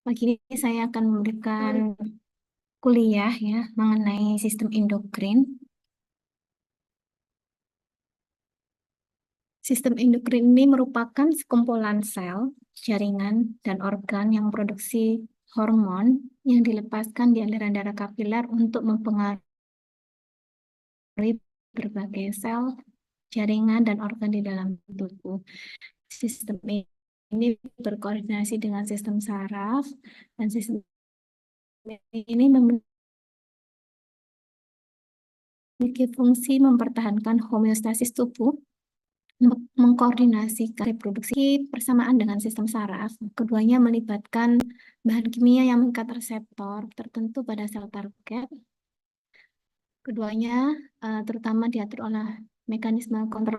Pagi ini saya akan memberikan kuliah ya mengenai sistem endokrin. Sistem endokrin ini merupakan sekumpulan sel, jaringan, dan organ yang produksi hormon yang dilepaskan di aliran darah kapiler untuk mempengaruhi berbagai sel, jaringan, dan organ di dalam tubuh. Sistem ini berkoordinasi dengan sistem saraf, dan sistem ini memiliki fungsi mempertahankan homeostasis tubuh, mengkoordinasikan reproduksi bersamaan dengan sistem saraf. Keduanya melibatkan bahan kimia yang mengikat reseptor tertentu pada sel target. Keduanya terutama diatur oleh mekanisme kontrol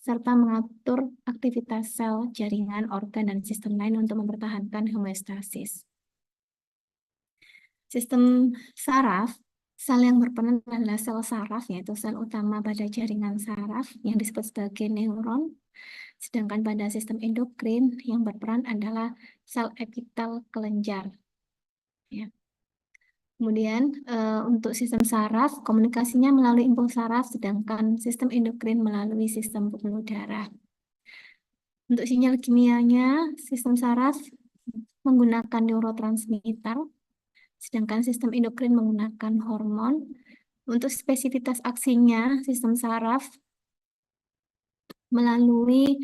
serta mengatur aktivitas sel, jaringan, organ, dan sistem lain untuk mempertahankan homeostasis. Sistem saraf, sel yang berperan adalah sel saraf, yaitu sel utama pada jaringan saraf yang disebut sebagai neuron. Sedangkan pada sistem endokrin yang berperan adalah sel epitel kelenjar. Ya. Kemudian untuk sistem saraf, komunikasinya melalui impuls saraf, sedangkan sistem endokrin melalui sistem pembuluh darah. Untuk sinyal kimianya, sistem saraf menggunakan neurotransmitter, sedangkan sistem endokrin menggunakan hormon. Untuk spesifitas aksinya, sistem saraf melalui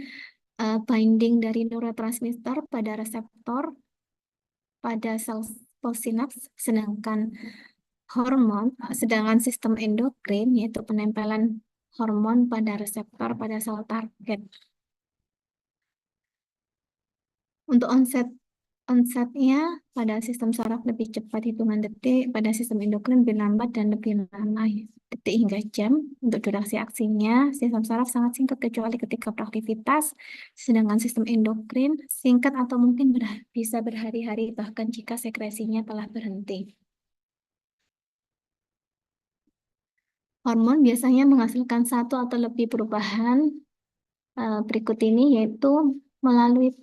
binding dari neurotransmitter pada reseptor pada sel posinaps, sedangkan sistem endokrin yaitu penempelan hormon pada reseptor pada sel target. Untuk onsetnya pada sistem saraf lebih cepat hitungan detik, pada sistem endokrin lebih lambat dan lebih lama detik hingga jam. Untuk durasi aksinya, sistem saraf sangat singkat kecuali ketika beraktivitas, sedangkan sistem endokrin singkat atau mungkin bisa berhari-hari bahkan jika sekresinya telah berhenti. Hormon biasanya menghasilkan satu atau lebih perubahan berikut ini, yaitu melalui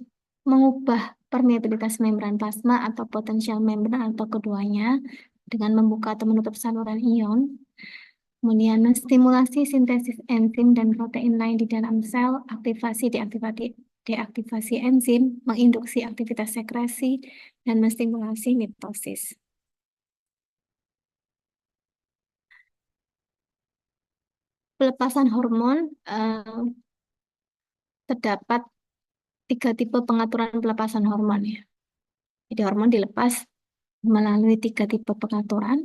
mengubah permeabilitas membran plasma atau potensial membran atau keduanya dengan membuka atau menutup saluran ion, kemudian menstimulasi sintesis enzim dan protein lain di dalam sel, deaktivasi enzim, menginduksi aktivitas sekresi, dan menstimulasi mitosis. Pelepasan hormon terdapat 3 tipe pengaturan pelepasan hormon ya. Jadi hormon dilepas melalui 3 tipe pengaturan.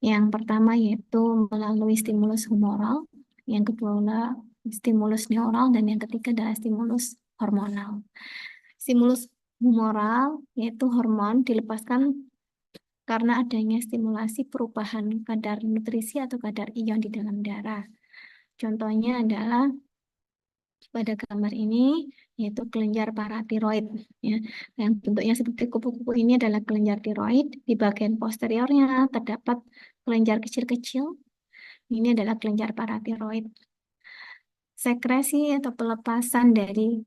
Yang pertama yaitu melalui stimulus humoral, yang kedua stimulus neural, dan yang ketiga adalah stimulus hormonal. Stimulus humoral yaitu hormon dilepaskan karena adanya stimulasi perubahan kadar nutrisi atau kadar ion di dalam darah. Contohnya adalah pada gambar ini yaitu kelenjar paratiroid ya. Yang bentuknya seperti kupu-kupu ini adalah kelenjar tiroid. Di bagian posteriornya terdapat kelenjar kecil-kecil. Ini adalah kelenjar paratiroid. Sekresi atau pelepasan dari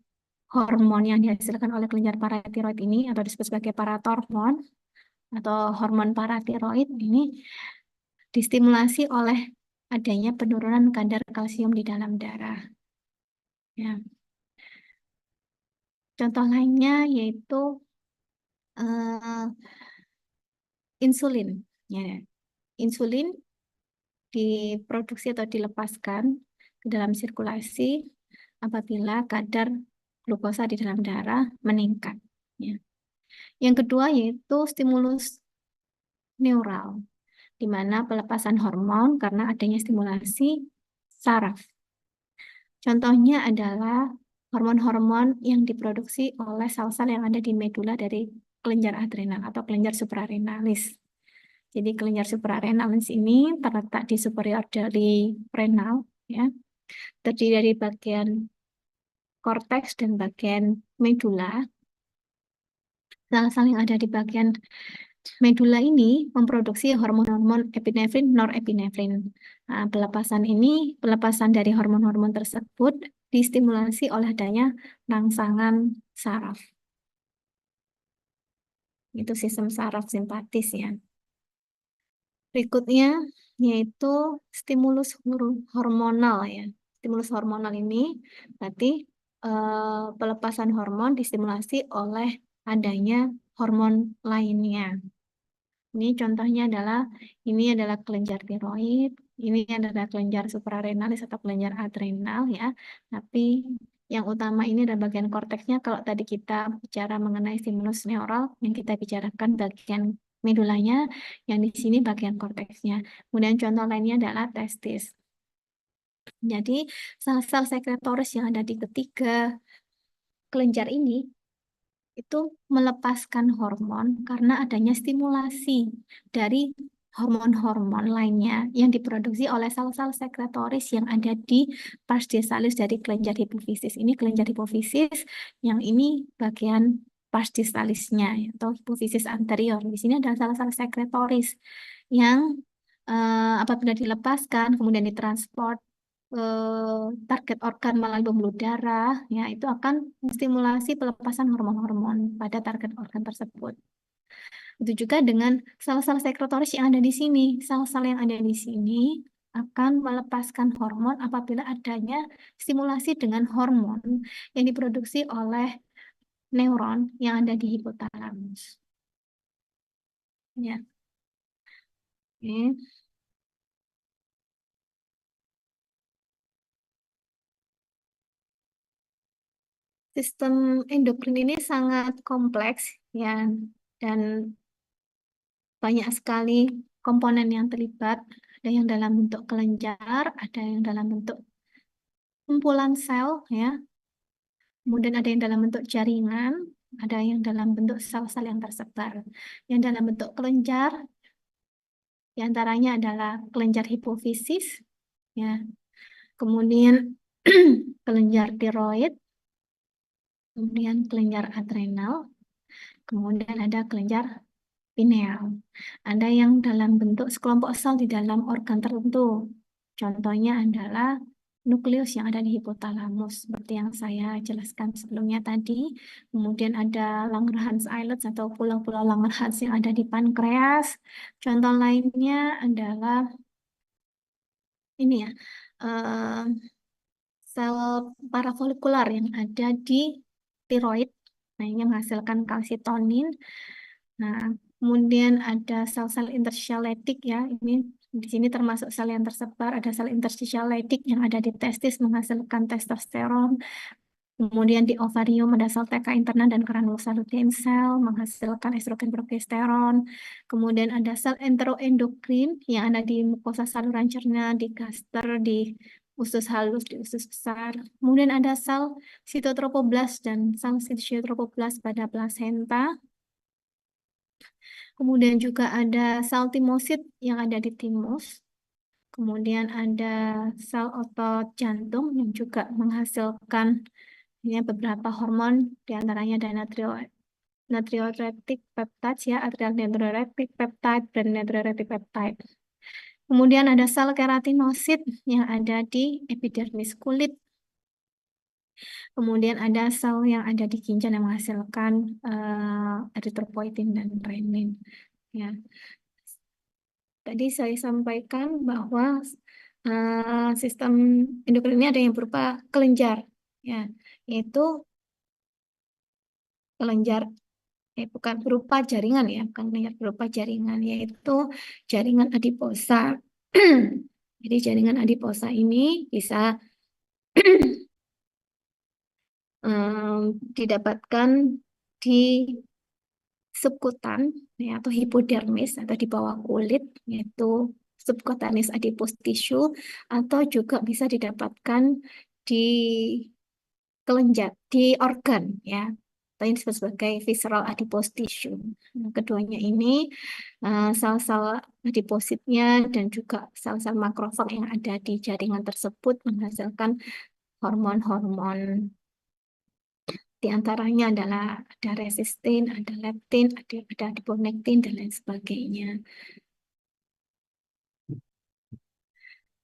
hormon yang dihasilkan oleh kelenjar paratiroid ini atau disebut sebagai paratormon atau hormon paratiroid ini distimulasi oleh adanya penurunan kadar kalsium di dalam darah. Ya. Contoh lainnya yaitu insulin. Ya. Insulin diproduksi atau dilepaskan ke dalam sirkulasi apabila kadar glukosa di dalam darah meningkat. Ya. Yang kedua yaitu stimulus neural, di mana pelepasan hormon karena adanya stimulasi saraf. Contohnya adalah hormon-hormon yang diproduksi oleh sel-sel yang ada di medula dari kelenjar adrenal atau kelenjar suprarenalis. Jadi kelenjar suprarenalis ini terletak di superior dari renal, ya, terdiri dari bagian korteks dan bagian medula. Sel-sel yang ada di bagian medula ini memproduksi hormon-hormon epinefrin, norepinefrin. Nah, pelepasan dari hormon-hormon tersebut distimulasi oleh adanya rangsangan saraf. Itu sistem saraf simpatis ya. Berikutnya yaitu stimulus hormonal ya. Stimulus hormonal ini berarti pelepasan hormon distimulasi oleh adanya hormon lainnya. Ini contohnya adalah kelenjar tiroid, ini adalah kelenjar suprarenalis atau kelenjar adrenal ya. Tapi yang utama ini adalah bagian korteksnya. Kalau tadi kita bicara mengenai stimulus neural, yang kita bicarakan bagian medulanya, yang di sini bagian korteksnya. Kemudian contoh lainnya adalah testis. Jadi sel-sel sekretoris yang ada di ketiga kelenjar ini itu melepaskan hormon karena adanya stimulasi dari hormon-hormon lainnya yang diproduksi oleh sel-sel sekretoris yang ada di pars distalis dari kelenjar hipofisis. Ini kelenjar hipofisis, yang ini bagian pars distalisnya atau hipofisis anterior. Di sini ada sel-sel sekretoris yang apabila dilepaskan kemudian ditransport target organ melalui pembuluh darah, ya itu akan menstimulasi pelepasan hormon-hormon pada target organ tersebut. Itu juga dengan sel-sel sekretoris yang ada di sini. Sel-sel yang ada di sini akan melepaskan hormon apabila adanya stimulasi dengan hormon yang diproduksi oleh neuron yang ada di hipotalamus. Ya. Oke. Sistem endokrin ini sangat kompleks ya, dan banyak sekali komponen yang terlibat. Ada yang dalam bentuk kelenjar, ada yang dalam bentuk kumpulan sel ya. Kemudian ada yang dalam bentuk jaringan, ada yang dalam bentuk sel-sel yang tersebar. Yang dalam bentuk kelenjar, diantaranya adalah kelenjar hipofisis, ya. Kemudian kelenjar tiroid, kemudian kelenjar adrenal, kemudian ada kelenjar pineal. Ada yang dalam bentuk sekelompok sel di dalam organ tertentu. Contohnya adalah nukleus yang ada di hipotalamus, seperti yang saya jelaskan sebelumnya tadi. Kemudian ada Langerhans Islets atau pulau-pulau Langerhans yang ada di pankreas. Contoh lainnya adalah ini ya, eh, sel parafolikular yang ada di tiroid. Nah, ini menghasilkan kalsitonin. Nah, kemudian ada sel-sel interstitial leydig ya. Ini di sini termasuk sel yang tersebar. Ada sel interstitial leydig yang ada di testis menghasilkan testosteron. Kemudian di ovarium ada sel TK interna dan granulosa lutein sel menghasilkan estrogen progesteron. Kemudian ada sel enteroendokrin yang ada di mukosa saluran cerna, di gaster, di usus halus, di usus besar. Kemudian ada sel sitotropoblast dan sel sitotropoblast pada plasenta. Kemudian juga ada sel timosit yang ada di timus. Kemudian ada sel otot jantung yang juga menghasilkan beberapa hormon, diantaranya ada natriuretic peptide ya, atrial natriuretic peptide dan natriuretic peptide. Kemudian ada sel keratinosit yang ada di epidermis kulit. Kemudian ada sel yang ada di ginjal yang menghasilkan eritropoietin dan renin. Ya, tadi saya sampaikan bahwa sistem endokrin ini ada yang berupa kelenjar, ya, yaitu kelenjar bukan berupa jaringan ya, bukan kelenjar berupa jaringan, yaitu jaringan adiposa. Jadi jaringan adiposa ini bisa didapatkan di subkutan ya, atau hipodermis atau di bawah kulit, yaitu subcutaneous adipose tissue, atau juga bisa didapatkan di kelenjar, di organ ya, atau yang disebut sebagai visceral adipose tissue. Nah, keduanya ini sel-sel adipositnya dan juga sel-sel makrofag yang ada di jaringan tersebut menghasilkan hormon-hormon. Di antaranya adalah ada resistin, ada leptin, ada adiponektin, dan lain sebagainya.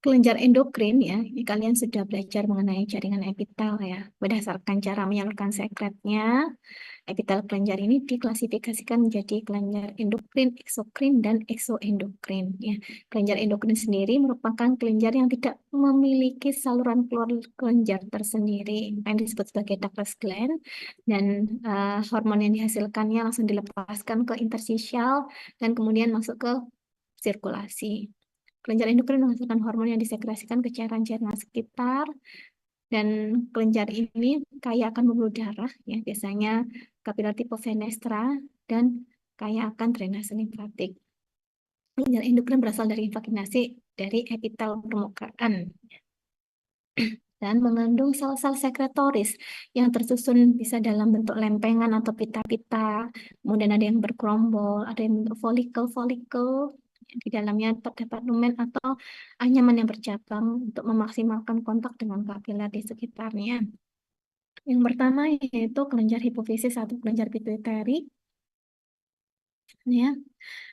Kelenjar endokrin ya, ini kalian sudah belajar mengenai jaringan epitel ya. Berdasarkan cara menyalurkan sekretnya, epitel kelenjar ini diklasifikasikan menjadi kelenjar endokrin, eksokrin, dan eksoendokrin. Ya, kelenjar endokrin sendiri merupakan kelenjar yang tidak memiliki saluran keluar kelenjar tersendiri, yang disebut sebagai ductless gland, dan hormon yang dihasilkannya langsung dilepaskan ke interstisial dan kemudian masuk ke sirkulasi. Kelenjar endokrin menghasilkan hormon yang disekresikan ke cairan-cairan sekitar, dan kelenjar ini kaya akan pembuluh darah, ya biasanya kapiler tipe fenestra, dan kaya akan drainase limfatik. Kelenjar endokrin berasal dari vaginasi dari epitel permukaan dan mengandung sel-sel sekretoris yang tersusun bisa dalam bentuk lempengan atau pita-pita, kemudian ada yang bergerombol, ada yang bentuk folikel-folikel, di dalamnya terdapat lumen atau anyaman yang bercabang untuk memaksimalkan kontak dengan kapiler di sekitarnya. Yang pertama yaitu kelenjar hipofisis atau kelenjar pituitari. Ya,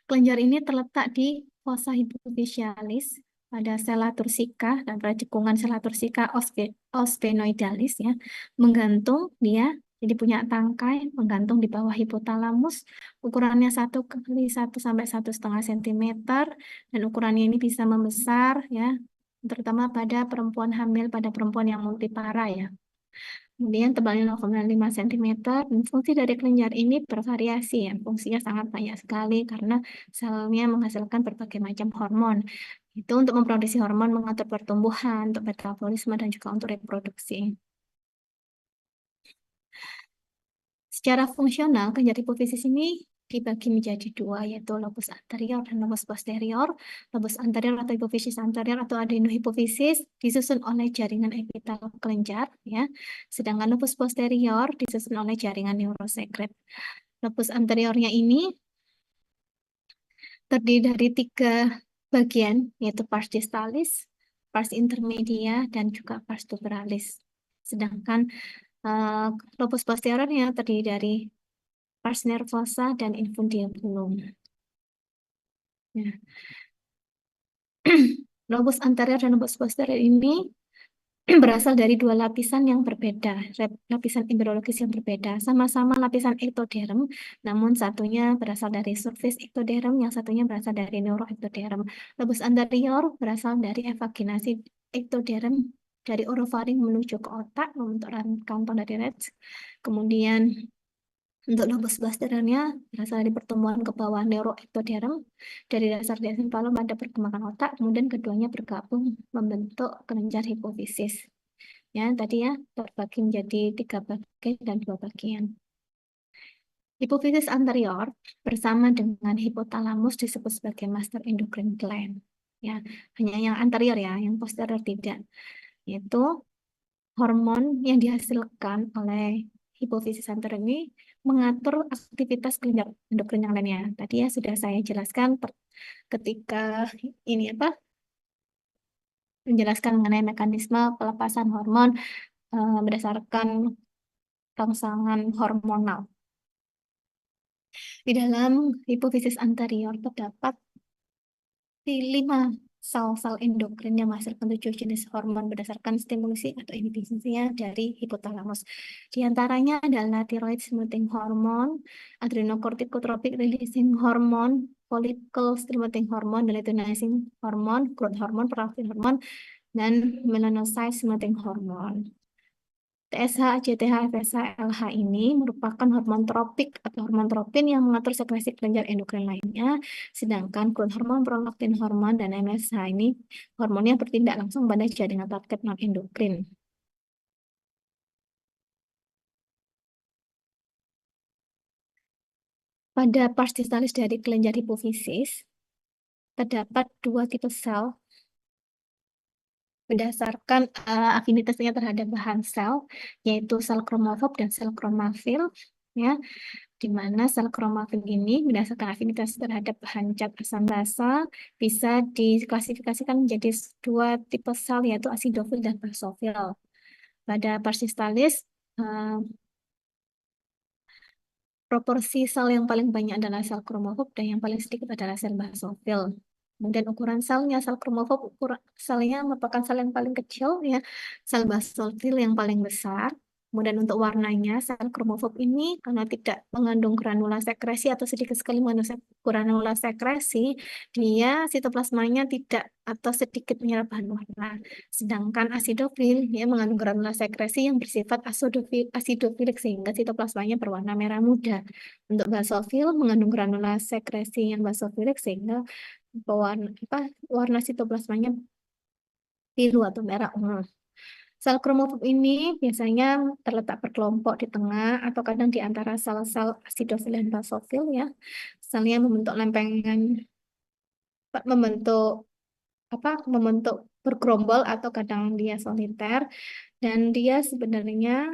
kelenjar ini terletak di fossa hypophysalis pada sela tursika dan pada cekungan sela tursika osphenoidalis ya, menggantung dia jadi punya tangkai menggantung di bawah hipotalamus, ukurannya 1 x 1 sampai 1,5 cm, dan ukurannya ini bisa membesar ya, terutama pada perempuan hamil, pada perempuan yang multipara ya. Kemudian tebalnya 0,5 cm, dan fungsi dari kelenjar ini bervariasi ya. Fungsinya sangat banyak sekali karena selnya menghasilkan berbagai macam hormon. Itu untuk memproduksi hormon, mengatur pertumbuhan, untuk metabolisme, dan juga untuk reproduksi. Secara fungsional, kelenjar hipofisis ini dibagi menjadi dua, yaitu lobus anterior dan lobus posterior. Lobus anterior atau hipofisis anterior atau adenohipofisis disusun oleh jaringan epitel kelenjar, ya. Sedangkan lobus posterior disusun oleh jaringan neurosekret. Lobus anteriornya ini terdiri dari 3 bagian, yaitu pars distalis, pars intermedia, dan juga pars tuberalis. Sedangkan lobus posteriornya terdiri dari pars nervosa dan infundibulum. Nah, lobus anterior dan lobus posterior ini berasal dari 2 lapisan yang berbeda, lapisan embriologis yang berbeda, sama-sama lapisan ektoderm, namun satunya berasal dari surface ektoderm, yang satunya berasal dari neuroektoderm. Lobus anterior berasal dari evaginasi ektoderm dari orofaring menuju ke otak, membentuk kantong dari Retz. Kemudian untuk lobus posteriornya berasal dari pertumbuhan ke bawah neuroektoderm dari dasar desemphalum pada perkembangan otak, kemudian keduanya bergabung membentuk kelenjar hipofisis. Ya, tadi ya terbagi menjadi 3 bagian dan 2 bagian. Hipofisis anterior bersama dengan hipotalamus disebut sebagai master endocrine gland. Ya, hanya yang anterior ya, yang posterior tidak. Yaitu hormon yang dihasilkan oleh hipofisis anterior ini mengatur aktivitas kelenjar endokrin yang lainnya. Tadi ya sudah saya jelaskan ketika ini menjelaskan mengenai mekanisme pelepasan hormon berdasarkan rangsangan hormonal. Di dalam hipofisis anterior terdapat 5 sel-sel endokrin yang menghasilkan 7 jenis hormon berdasarkan stimulasi atau inhibisinya dari hipotalamus. Di antaranya adalah thyroid stimulating hormone, adrenocorticotropic releasing hormone, follicle stimulating hormone, luteinizing hormone, growth hormone, prolactin hormone, dan melanocyte stimulating hormone. TSH, ACTH, FSH, LH ini merupakan hormon tropik atau hormon tropin yang mengatur sekresi kelenjar endokrin lainnya, sedangkan growth hormone, prolaktin hormon, dan MSH ini hormonnya bertindak langsung pada jaringan target non-endokrin. Pada pars distalis dari kelenjar hipofisis, terdapat 2 tipe sel berdasarkan afinitasnya terhadap bahan sel, yaitu sel kromofob dan sel kromafil, ya, di mana sel kromafil ini berdasarkan afinitas terhadap bahan cat asam basa bisa diklasifikasikan menjadi 2 tipe sel, yaitu asidofil dan basofil. Pada pars distalis, proporsi sel yang paling banyak adalah sel kromofob dan yang paling sedikit adalah sel basofil. Kemudian ukuran selnya, sel kromofob ukuran selnya merupakan sel yang paling kecil ya, sel basofil yang paling besar. Kemudian untuk warnanya, sel kromofob ini karena tidak mengandung granula sekresi atau sedikit sekali mengandung granula sekresi, dia sitoplasmanya tidak atau sedikit menyerap bahan warna. Sedangkan asidofil dia mengandung granula sekresi yang bersifat asidofilik sehingga sitoplasmanya berwarna merah muda. Untuk basofil mengandung granula sekresi yang basofilik sehingga warna sitoplasmanya biru atau merah ungu. Sel kromofob ini biasanya terletak berkelompok di tengah atau kadang di antara sel-sel asidofil dan basofil ya. Selnya membentuk lempengan, membentuk membentuk bergerombol atau kadang dia soliter dan dia sebenarnya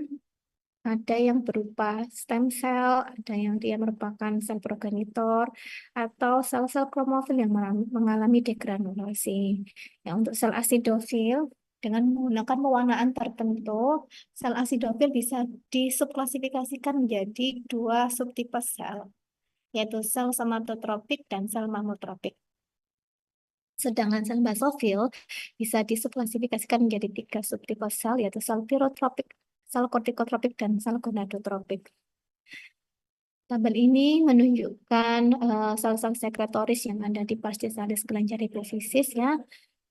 ada yang berupa stem cell, ada yang dia merupakan sel progenitor, atau sel-sel kromofil yang mengalami degranulasi. Ya, untuk sel asidofil, dengan menggunakan pewarnaan tertentu, sel asidofil bisa disubklasifikasikan menjadi dua subtipe sel, yaitu sel somatotropik dan sel mamotropik. Sedangkan sel basofil bisa disubklasifikasikan menjadi tiga subtipe sel, yaitu sel tirotropik, sel kortikotropik, dan sel gonadotropik. Tabel ini menunjukkan sel-sel sekretoris yang ada di parsisalis kelenjar hipofisis ya.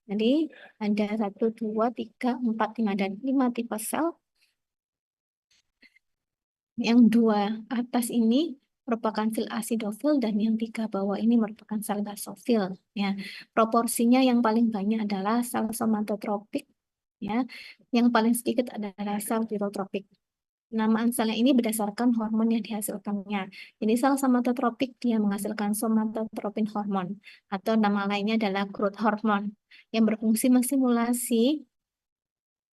Jadi ada 1, 2, 3, 4, 5, dan 5 tipe sel. Yang 2 atas ini merupakan sel asidofil dan yang 3 bawah ini merupakan sel basofil. Ya, proporsinya yang paling banyak adalah sel somatotropik ya. Yang paling sedikit adalah sel tirotropik. Penamaan selnya ini berdasarkan hormon yang dihasilkannya. Jadi sel somatotropik dia menghasilkan somatotropin hormon atau nama lainnya adalah growth hormone yang berfungsi menstimulasi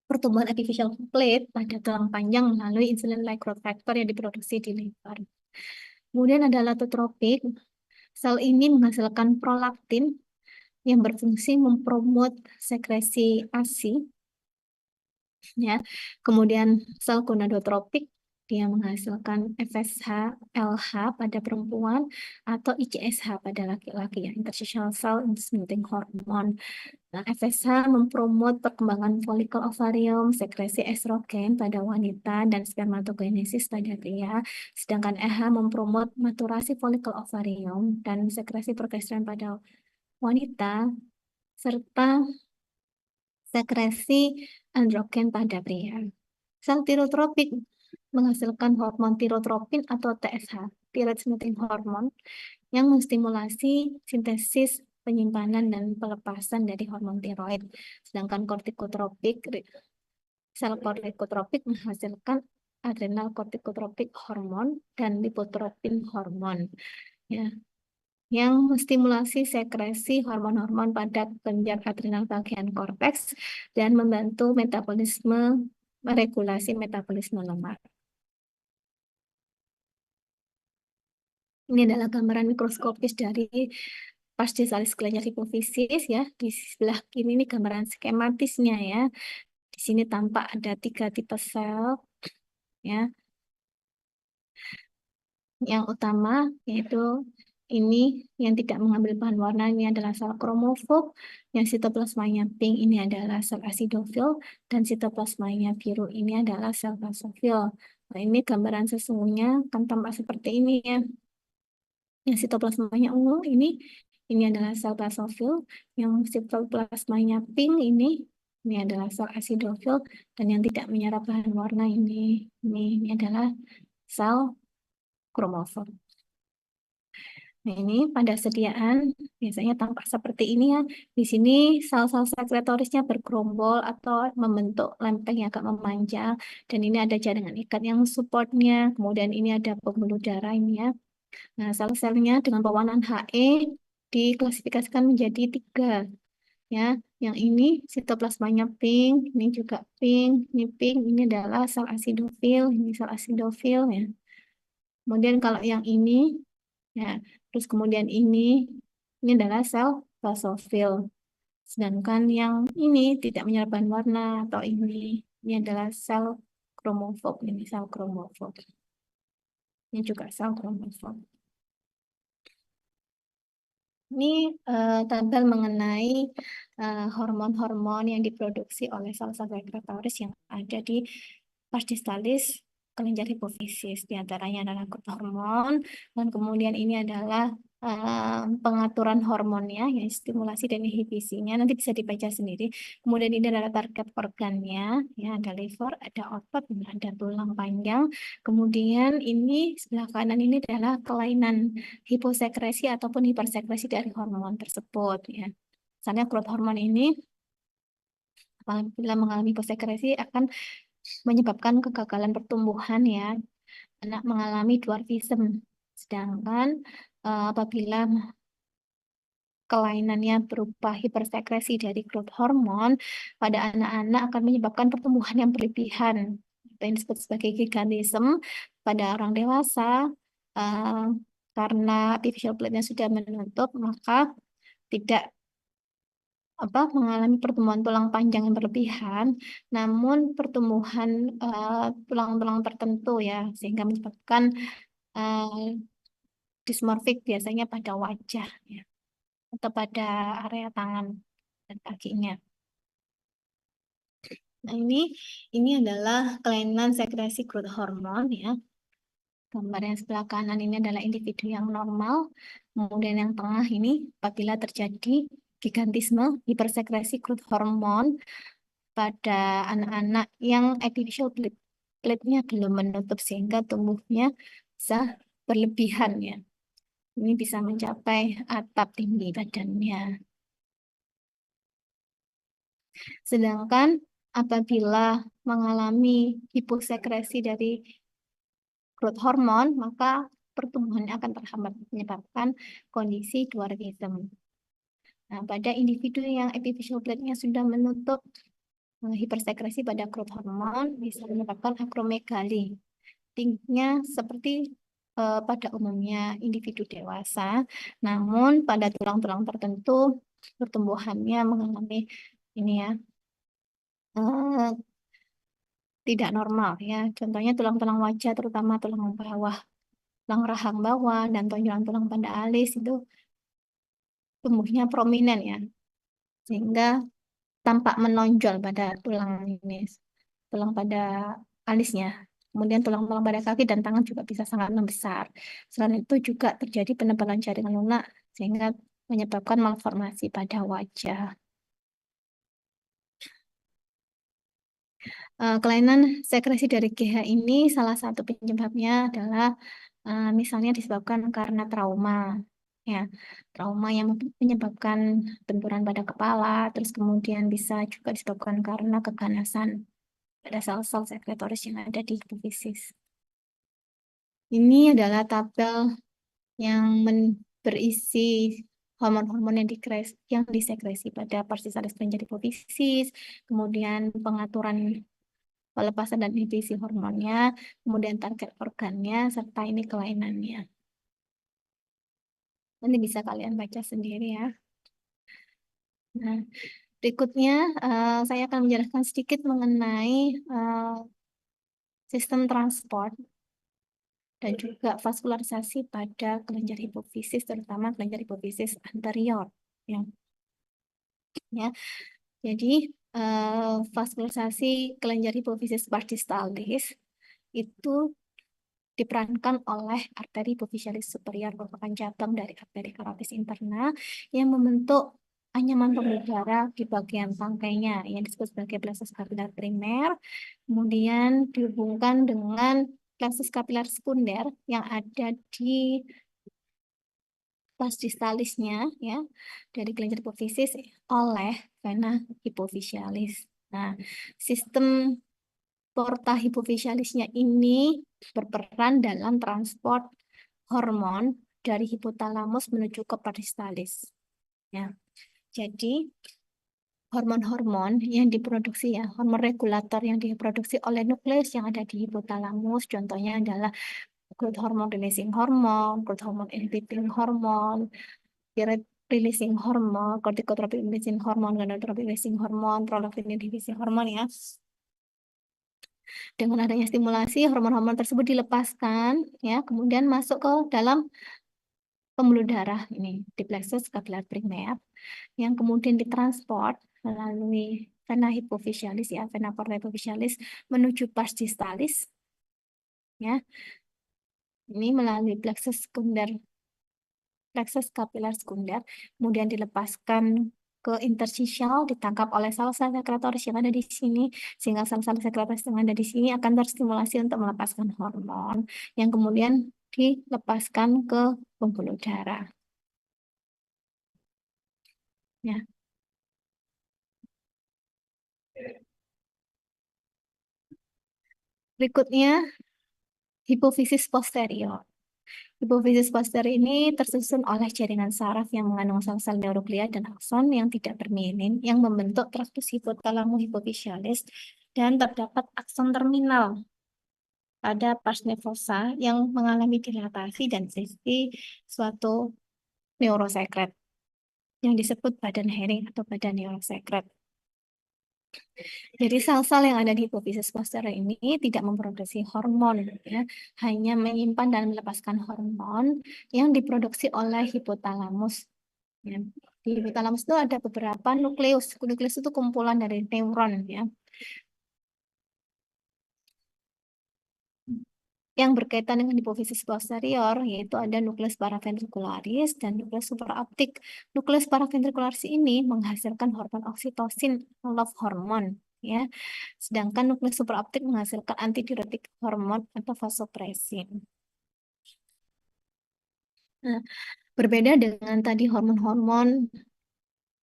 pertumbuhan epiphyseal plate pada tulang panjang melalui insulin-like growth factor yang diproduksi di liver. Kemudian ada latotropik. Sel ini menghasilkan prolaktin yang berfungsi mempromot sekresi ASI ya. Kemudian sel gonadotropik dia menghasilkan FSH, LH pada perempuan atau ICSH pada laki-laki ya, interstitial cell stimulating hormone. Nah, FSH mempromot perkembangan folikel ovarium, sekresi estrogen pada wanita dan spermatogenesis pada pria, sedangkan EH mempromot maturasi folikel ovarium dan sekresi progesteron pada wanita serta sekresi androgen pada pria. Sel tirotropik menghasilkan hormon tirotropin atau TSH, thyroid stimulating hormone, yang menstimulasi sintesis penyimpanan dan pelepasan dari hormon tiroid. Sedangkan sel kortikotropik menghasilkan adrenal kortikotropik hormon dan lipotropin hormon. Ya, yang menstimulasi sekresi hormon-hormon pada kelenjar adrenal bagian korteks dan membantu metabolisme meregulasi metabolisme lemak. Ini adalah gambaran mikroskopis dari parsisalis kelenjar hipofisis ya. Di sebelah kiri ini gambaran skematisnya ya. Di sini tampak ada 3 tipe sel ya. Yang utama yaitu ini yang tidak mengambil bahan warna ini adalah sel kromofob, yang sitoplasmanya pink ini adalah sel asidofil, dan sitoplasmanya biru ini adalah sel basofil. Nah, ini gambaran sesungguhnya kan tampak seperti ini ya. Yang sitoplasmanya ungu ini adalah sel basofil, yang sitoplasmanya pink ini adalah sel asidofil, dan yang tidak menyerap bahan warna ini adalah sel kromofob. Nah, ini pada sediaan biasanya tampak seperti ini ya. Di sini sel-sel sekretorisnya bergerombol atau membentuk lempeng yang agak memanjang. Dan ini ada jaringan ikat yang supportnya. Kemudian ini ada pembuluh darah ini ya. Nah, sel-selnya dengan pewarnaan He diklasifikasikan menjadi 3 ya. Yang ini sitoplasmanya pink, ini juga pink, ini adalah sel asidofil, ini sel asidofil ya. Kemudian kalau yang ini ya, terus kemudian ini adalah sel basofil. Sedangkan yang ini tidak menyerap bahan warna atau ini adalah sel kromofob, ini sel kromofob. Ini juga sel kromofob. Ini tabel mengenai hormon-hormon yang diproduksi oleh salah satu sekretoris yang ada di pars distalis kelenjar hipofisis. Di antaranya adalah growth hormon, dan kemudian ini adalah pengaturan hormonnya, ya, stimulasi dan inhibisinya. Nanti bisa dibaca sendiri. Kemudian ini adalah target organnya, ya, ada liver, ada otot, dan ada tulang panjang. Kemudian ini sebelah kanan ini adalah kelainan hiposekresi ataupun hipersekresi dari hormon tersebut, ya. Misalnya growth hormon ini apabila mengalami hiposekresi akan menyebabkan kegagalan pertumbuhan, ya, anak mengalami dwarfism. Sedangkan apabila kelainannya berupa hipersekresi dari growth hormon pada anak-anak akan menyebabkan pertumbuhan yang berlebihan, atau yang disebut sebagai gigantism. Pada orang dewasa, eh, karena artificial plate-nya sudah menutup, maka tidak mengalami pertumbuhan tulang panjang yang berlebihan, namun pertumbuhan tulang-tulang tertentu, ya, sehingga menyebabkan uh, dismorfik biasanya pada wajah, ya, atau pada area tangan dan kakinya. Nah, ini adalah kelainan sekresi growth hormone, ya. Gambar yang sebelah kanan ini adalah individu yang normal. Kemudian yang tengah ini apabila terjadi gigantisme, hipersekresi growth hormone pada anak-anak yang epiphyseal plate-nya belum menutup sehingga tumbuhnya bisa berlebihan, ya. Ini bisa mencapai atap tinggi badannya. Sedangkan apabila mengalami hiposekresi dari growth hormone, maka pertumbuhannya akan terhambat menyebabkan kondisi dwarfism. Nah, pada individu yang epiphyseal plate-nya sudah menutup, hipersekresi pada growth hormone bisa menyebabkan akromegali. Tingginya seperti pada umumnya individu dewasa, namun pada tulang-tulang tertentu pertumbuhannya mengalami ini, ya, eh, tidak normal, ya. Contohnya tulang-tulang wajah, terutama tulang bawah, tulang rahang bawah, dan tonjolan tulang pada alis itu tumbuhnya prominent, ya, sehingga tampak menonjol pada tulang ini, tulang pada alisnya. Kemudian tulang-tulang pada kaki dan tangan juga bisa sangat membesar. Selain itu juga terjadi penebalan jaringan lunak sehingga menyebabkan malformasi pada wajah. Kelainan sekresi dari GH ini salah satu penyebabnya adalah misalnya disebabkan karena trauma, ya, trauma yang menyebabkan benturan pada kepala, terus kemudian bisa juga disebabkan karena keganasan pada sel-sel sekretoris yang ada di hipofisis. Ini adalah tabel yang berisi hormon-hormon yang disekresi pada parsisalis kelenjar hipofisis, kemudian pengaturan pelepasan dan inhibisi hormonnya, kemudian target organnya, serta ini kelainannya. Nanti bisa kalian baca sendiri, ya. Nah, berikutnya saya akan menjelaskan sedikit mengenai sistem transport dan juga vaskularisasi pada kelenjar hipofisis, terutama kelenjar hipofisis anterior, ya. Ya, jadi vaskularisasi kelenjar hipofisis pardistalis itu diperankan oleh arteri hipofisalis superior, merupakan cabang dari arteri karotis interna yang membentuk anyaman pembuluh di bagian tangkainya yang disebut sebagai plexus kapiler primer, kemudian dihubungkan dengan plexus kapiler sekunder yang ada di pas distalisnya, ya, dari kelenjar hipofisis oleh vena hipofisialis. Nah, sistem porta hipofisialisnya ini berperan dalam transport hormon dari hipotalamus menuju ke peristalis. Ya, jadi hormon-hormon yang diproduksi, ya, hormon regulator yang diproduksi oleh nukleus yang ada di hipotalamus, contohnya adalah growth hormone releasing hormone, growth hormone inhibiting hormone, thyroid releasing hormone, corticotropic releasing hormone, gonadotropin releasing hormone, prolactin inhibiting hormone, ya. Dengan adanya stimulasi, hormon-hormon tersebut dilepaskan, ya, kemudian masuk ke dalam pembuluh darah ini di plexus capillaris primer yang kemudian ditransport melalui vena hypophysalis ya, vena porta hypophysalis menuju pars distalis ya. Ini melalui plexus sekunder, plexus capillaris sekunder, kemudian dilepaskan ke interstitial, ditangkap oleh sel-sel sekretoris yang ada di sini, sehingga sel-sel sekretoris yang ada di sini akan terstimulasi untuk melepaskan hormon, yang kemudian dilepaskan ke pembuluh darah. Ya. Berikutnya, hipofisis posterior. Hipofisis posterior ini tersusun oleh jaringan saraf yang mengandung sel-sel neuroglia dan akson yang tidak bermilin yang membentuk traktus hipotalamus hipofisialis dan terdapat akson terminal pada pars nervosa yang mengalami dilatasi dan sisi suatu neurosekret yang disebut badan Hering atau badan neurosekret. Jadi sel-sel yang ada di hipofisis posterior ini tidak memproduksi hormon, ya, hanya menyimpan dan melepaskan hormon yang diproduksi oleh hipotalamus. Ya. Di hipotalamus itu ada beberapa nukleus. Nukleus itu kumpulan dari neuron, ya, yang berkaitan dengan hipofisis posterior, yaitu ada nukleus paraventricularis dan nukleus supraoptik. Nukleus paraventricularis ini menghasilkan hormon oksitosin, love hormone, ya. Sedangkan nukleus supraoptik menghasilkan antidiuretik hormon atau vasopressin. Nah, berbeda dengan tadi hormon-hormon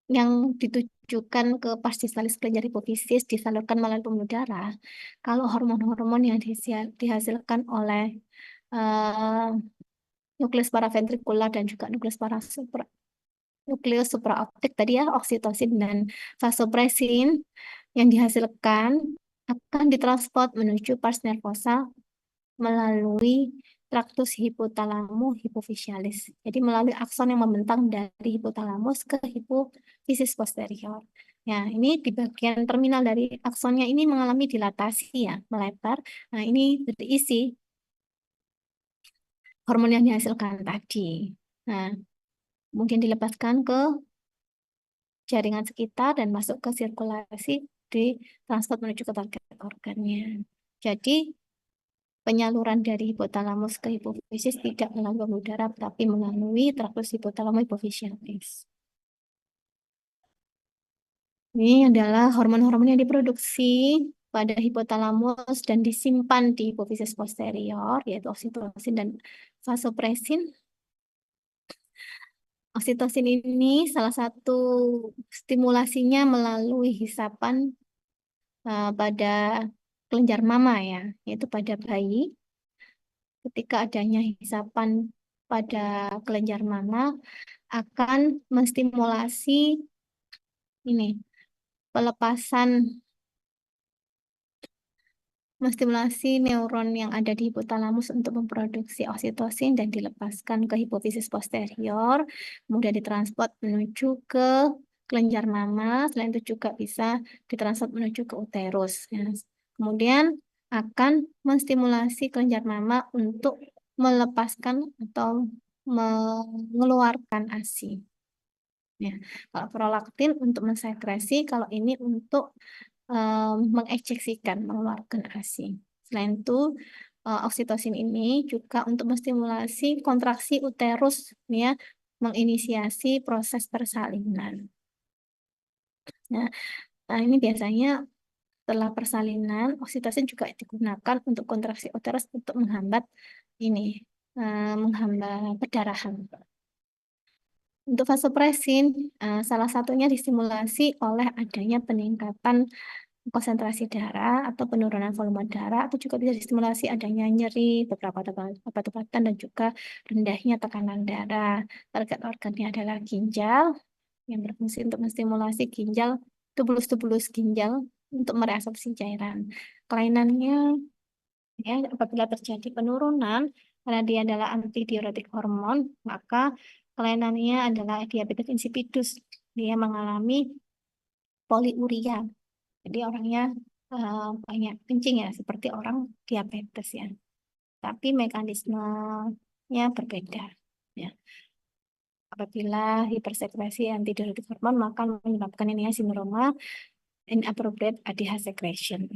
yang ditujukan ke pars distalis kelenjar hipofisis disalurkan melalui pembuluh darah. Kalau hormon-hormon yang dihasilkan oleh eh, nukleus paraventrikular dan juga nukleus supraoptik tadi ya, oksitosin dan vasopressin yang dihasilkan akan ditransport menuju pars nervosa melalui traktus hipotalamus hipofisialis. Jadi melalui akson yang membentang dari hipotalamus ke hipofisis posterior. Ya, ini di bagian terminal dari aksonnya ini mengalami dilatasi ya, melebar. Nah, ini berisi hormon yang dihasilkan tadi. Nah, kemudian dilepaskan ke jaringan sekitar dan masuk ke sirkulasi di transport menuju ke target organnya. Jadi penyaluran dari hipotalamus ke hipofisis tidak melalui pembuluh darah, tapi melalui traktus hipotalamus hipofisialis. Ini adalah hormon-hormon yang diproduksi pada hipotalamus dan disimpan di hipofisis posterior, yaitu oksitosin dan vasopressin. Oksitosin ini salah satu stimulasinya melalui hisapan pada kelenjar mama ya, yaitu pada bayi. Ketika adanya hisapan pada kelenjar mama akan menstimulasi ini pelepasan menstimulasi neuron yang ada di hipotalamus untuk memproduksi oksitosin dan dilepaskan ke hipofisis posterior, kemudian ditransport menuju ke kelenjar mama, selain itu juga bisa ditransport menuju ke uterus. Ya. Kemudian akan menstimulasi kelenjar mama untuk melepaskan atau mengeluarkan ASI. Ya, kalau prolaktin untuk mensekresi, kalau ini untuk mengejeksikan, mengeluarkan ASI. Selain itu, oksitosin ini juga untuk menstimulasi kontraksi uterus, ya, menginisiasi proses persalinan. Ya, nah ini biasanya setelah persalinan, oksitosin juga digunakan untuk kontraksi uterus untuk menghambat ini, menghambat perdarahan. Untuk vasopressin, salah satunya distimulasi oleh adanya peningkatan konsentrasi darah atau penurunan volume darah, atau juga bisa distimulasi adanya nyeri, beberapa obat-obatan, dan juga rendahnya tekanan darah. Target organnya adalah ginjal, yang berfungsi untuk menstimulasi ginjal, tubulus-tubulus ginjal untuk mereabsorpsi cairan. Kelainannya, ya, apabila terjadi penurunan, karena dia adalah antidiuretik hormon, maka kelainannya adalah diabetes insipidus. Dia mengalami poliuria. Jadi orangnya banyak kencing ya, seperti orang diabetes ya. Tapi mekanismenya berbeda. Ya. Apabila hipersekresi antidiuretik hormon maka menyebabkan ini ya sindroma inappropriate ADH secretion.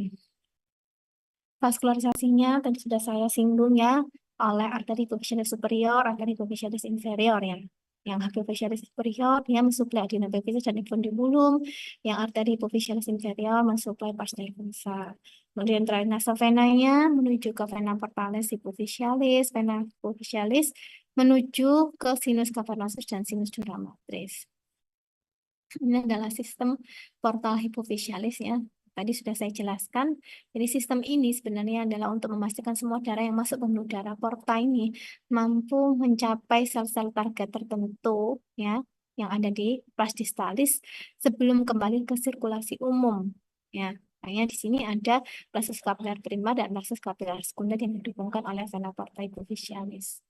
Vaskularisasinya tadi sudah saya singgung ya, oleh arteri hypofisialis superior, arteri hypofisialis inferior ya. Yang hypofisialis superior dia mensuplai adenohypophysis dan epidemulum, yang arteri hypofisialis inferior mensuplai pars nervosa. Kemudian drainase venanya menuju ke vena portalis hypofisialis, vena hypofisialis menuju ke sinus cavernosus dan sinus dura matris. Ini adalah sistem portal hipofisialis ya. Tadi sudah saya jelaskan. Jadi sistem ini sebenarnya adalah untuk memastikan semua darah yang masuk ke pembuluh darah porta ini mampu mencapai sel-sel target tertentu ya yang ada di pars distalis sebelum kembali ke sirkulasi umum ya. Makanya di sini ada plexus kapiler prima dan plexus kapiler sekunder yang didukungkan oleh vena porta hipofisialis.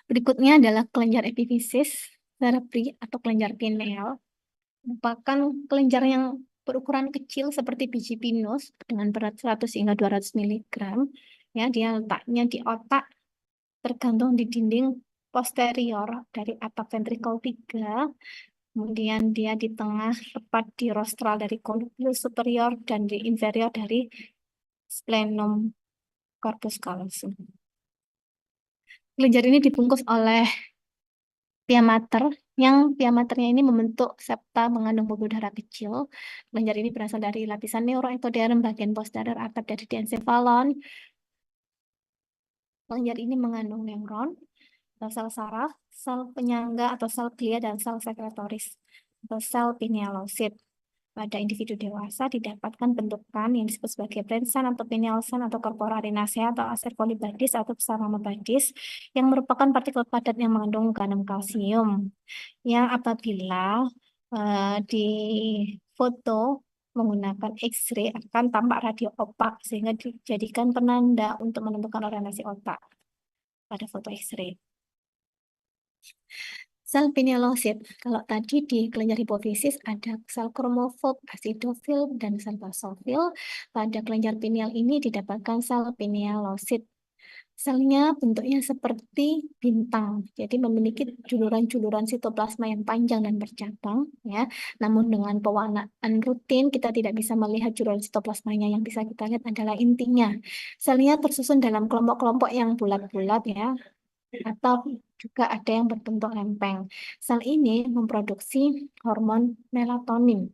Berikutnya adalah kelenjar epifisis cerebri atau kelenjar pineal. Merupakan kelenjar yang berukuran kecil seperti biji pinus dengan berat 100 hingga 200 mg. Ya, dia letaknya di otak tergantung di dinding posterior dari atap ventrikel 3. Kemudian dia di tengah tepat di rostral dari colliculus superior dan di inferior dari splenum corpus callosum. Kelenjar ini dibungkus oleh pia mater, yang pia maternya ini membentuk septa mengandung pembuluh darah kecil. Kelenjar ini berasal dari lapisan neuroectoderm bagian posterior atap dari diencephalon. Kelenjar ini mengandung neuron, atau sel saraf, sel penyangga atau sel glia, dan sel sekretoris atau sel pinealosit. Pada individu dewasa didapatkan bentukan yang disebut sebagai bransan atau pinealsan atau corpora arenacea atau acerfolibadis atau psaramobadis yang merupakan partikel padat yang mengandung kandung kalsium. Yang apabila di foto menggunakan X-ray akan tampak radio opak sehingga dijadikan penanda untuk menentukan orientasi otak pada foto X-ray. Sel pinealosit, kalau tadi di kelenjar hipofisis ada sel kromofob, acidofil, dan sel basofil. Pada kelenjar pineal ini didapatkan sel pinealosit. Selnya bentuknya seperti bintang, jadi memiliki juluran-juluran sitoplasma yang panjang dan bercabang, ya. Namun dengan pewarnaan rutin kita tidak bisa melihat juluran sitoplasmanya. Yang bisa kita lihat adalah intinya. Selnya tersusun dalam kelompok-kelompok yang bulat-bulat, ya, atau juga ada yang berbentuk lempeng. Sel ini memproduksi hormon melatonin,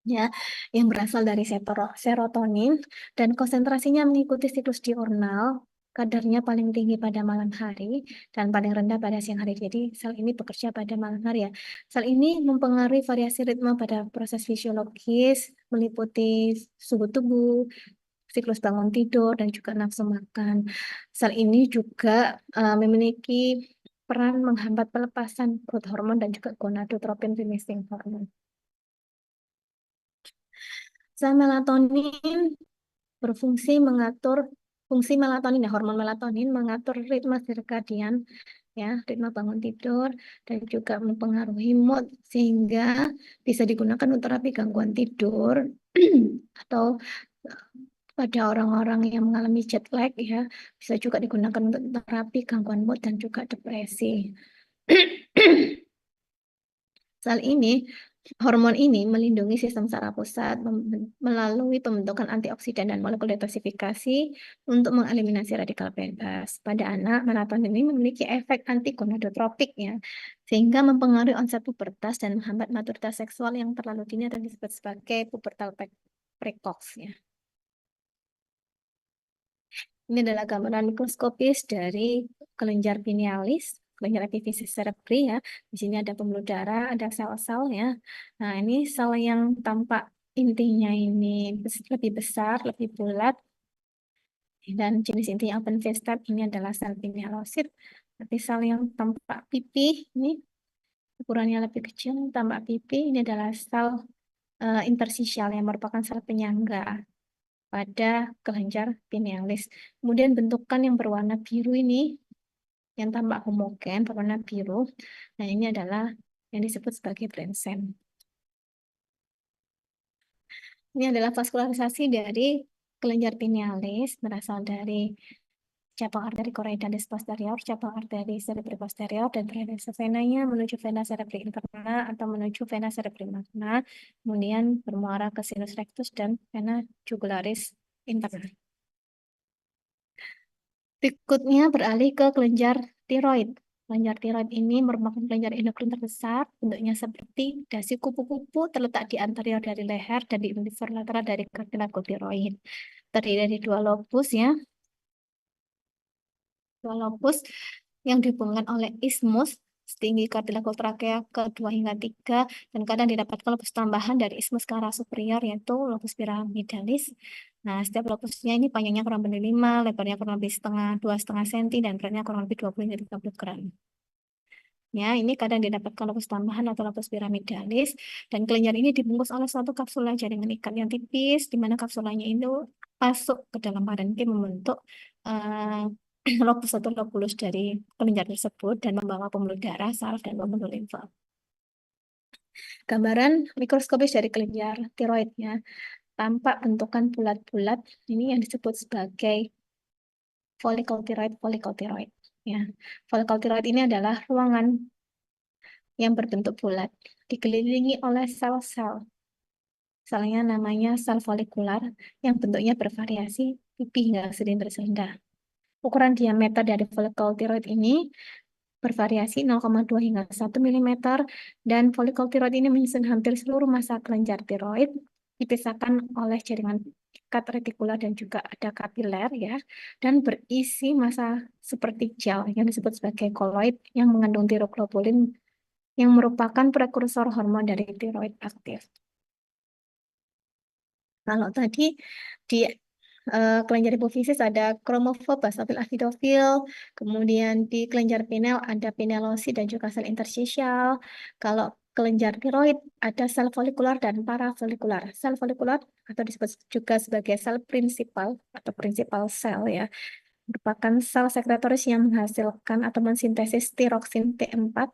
ya, yang berasal dari serotonin dan konsentrasinya mengikuti siklus diurnal. Kadarnya paling tinggi pada malam hari dan paling rendah pada siang hari. Jadi sel ini bekerja pada malam hari ya. Sel ini mempengaruhi variasi ritme pada proses fisiologis, meliputi suhu tubuh, siklus bangun tidur, dan juga nafsu makan. Sel ini juga memiliki peran menghambat pelepasan growth hormone dan juga gonadotropin releasing hormone. Sel melatonin berfungsi mengatur fungsi melatonin ya, hormon melatonin mengatur ritme sirkadian ya, ritme bangun tidur, dan juga mempengaruhi mood sehingga bisa digunakan untuk terapi gangguan tidur atau pada orang-orang yang mengalami jet lag ya, bisa juga digunakan untuk terapi gangguan mood dan juga depresi. Sel ini, hormon ini melindungi sistem saraf pusat melalui pembentukan antioksidan dan molekul detoksifikasi untuk mengeliminasi radikal bebas. Pada anak, melatonin ini memiliki efek antigonadotropik ya, sehingga mempengaruhi onset pubertas dan menghambat maturitas seksual yang terlalu dini atau disebut sebagai pubertal precox ya. Ini adalah gambaran mikroskopis dari kelenjar pinealis, kelenjar epifisis cerebri ya. Di sini ada pembuluh darah, ada sel-sel ya. Nah, ini sel yang tampak intinya ini lebih besar, lebih bulat. Dan jenis inti open face type ini adalah sel pinealosit. Tapi sel yang tampak pipih ini ukurannya lebih kecil, tampak pipih ini adalah sel interstisial yang merupakan sel penyangga pada kelenjar pinealis. Kemudian bentukan yang berwarna biru ini, yang tampak homogen, berwarna biru. Nah, ini adalah yang disebut sebagai bransan. Ini adalah vaskularisasi dari Kelenjar pinealis berasal dari cabang arteri choroidalis posterior, cabang arteri cerebri posterior, dan drainase venanya menuju vena cerebri interna atau menuju vena cerebri magna, kemudian bermuara ke sinus rectus dan vena jugularis interna. Berikutnya beralih ke kelenjar tiroid. Kelenjar tiroid ini merupakan kelenjar endokrin terbesar, bentuknya seperti dasi kupu-kupu, terletak di anterior dari leher dan di inferior lateral dari kartilago tiroid. Terdiri dari dua lobus ya, dua lobus yang dihubungkan oleh ismus setinggi kartilago trakea ke 2 hingga 3, dan kadang didapatkan lobus tambahan dari ismus ke arah superior yaitu lobus piramidalis. Nah, setiap lobusnya ini panjangnya kurang lebih 5, lebarnya kurang lebih 2,5 cm, dan beratnya kurang lebih 20 hingga 30 gram. Ya, ini kadang didapatkan lobus tambahan atau lobus piramidalis, dan kelenjar ini dibungkus oleh suatu kapsula jaringan ikat yang tipis, di mana kapsulanya itu masuk ke dalam parenkim membentuk lobus atau lobulus dari kelenjar tersebut dan membawa pembuluh darah, saraf, dan pembuluh limfa. Gambaran mikroskopis dari kelenjar tiroidnya tampak bentukan bulat-bulat, ini yang disebut sebagai folikel tiroid. Ya, folikel tiroid ini adalah ruangan yang berbentuk bulat, dikelilingi oleh sel-sel. Selnya namanya sel folikular yang bentuknya bervariasi pipih hingga silinder-silinder. Ukuran diameter dari folikel tiroid ini bervariasi 0,2 hingga 1 mm, dan folikel tiroid ini menyusun hampir seluruh massa kelenjar tiroid, dipisahkan oleh jaringan ikat retikular dan juga ada kapiler ya, dan berisi massa seperti gel yang disebut sebagai koloid yang mengandung tiroglobulin yang merupakan prekursor hormon dari tiroid aktif. Kalau tadi di kelenjar hipofisis ada kromofob, basofil, acidofil, kemudian di kelenjar pineal ada pinealosid dan juga sel interstisial. Kalau kelenjar tiroid ada sel folikular dan parafolikular. Sel folikular atau disebut juga sebagai sel prinsipal atau prinsipal sel ya, merupakan sel sekretoris yang menghasilkan atau mensintesis tiroksin T4